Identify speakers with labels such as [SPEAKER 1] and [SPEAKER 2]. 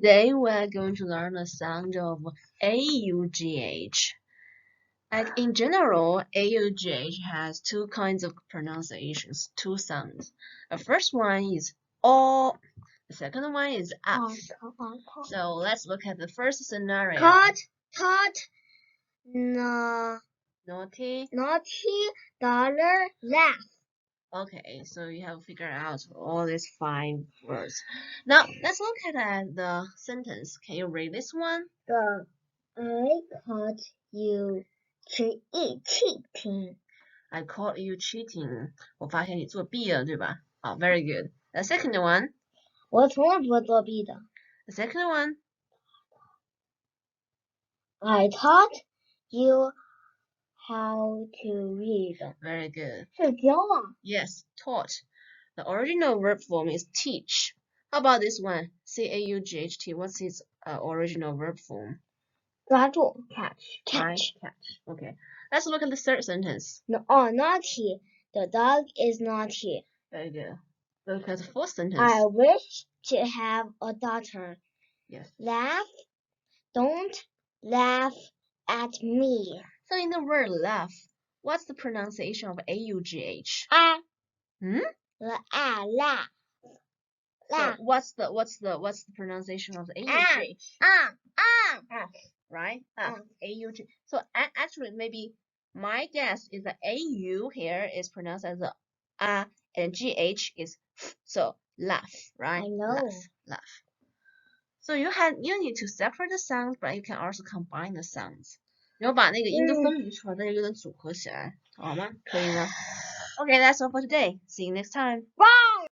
[SPEAKER 1] Today we are going to learn the sound of augh. And in general, augh has two kinds of pronunciations, two sounds. The first one is augh. The second one is augh. So let's look at the first scenario. Naughty.
[SPEAKER 2] Dollar, laugh.
[SPEAKER 1] Okay, so you have figured out all these 5 words. Now let's look at the sentence. Can you read this one?
[SPEAKER 2] I caught you cheating.
[SPEAKER 1] I caught you cheating. 我发现你作弊了，对吧？好 very good. The second one.
[SPEAKER 2] 我从来不会作弊的。
[SPEAKER 1] The second one.
[SPEAKER 2] I taught you how to read.
[SPEAKER 1] Very good.
[SPEAKER 2] 是教啊。
[SPEAKER 1] Yes, taught. The original verb form is teach. How about this one? C-A-U-G-H-T. What's its original verb form?
[SPEAKER 2] 抓住
[SPEAKER 1] Catch.
[SPEAKER 2] Catch.
[SPEAKER 1] Right? Catch. Okay. Let's look at the third sentence.
[SPEAKER 2] Naughty. The dog is naughty.
[SPEAKER 1] Very good. Look at the fourth sentence.
[SPEAKER 2] I wish to have a daughter.
[SPEAKER 1] Yes.
[SPEAKER 2] Laugh. Don't laugh at me.
[SPEAKER 1] So in the word laugh, what's the pronunciation of augh?
[SPEAKER 2] Laugh.
[SPEAKER 1] So what's the pronunciation of the augh? Right? Augh. So actually, maybe my guess is that au here is pronounced as a and gh is f. So laugh, right?
[SPEAKER 2] I know.
[SPEAKER 1] Laugh. So you need to separate the sounds, but you can also combine the sounds. 你要把那个音都分离出来，再跟组合起来，好吗？可以吗？Okay, that's all for today. See you next time.
[SPEAKER 2] Bye.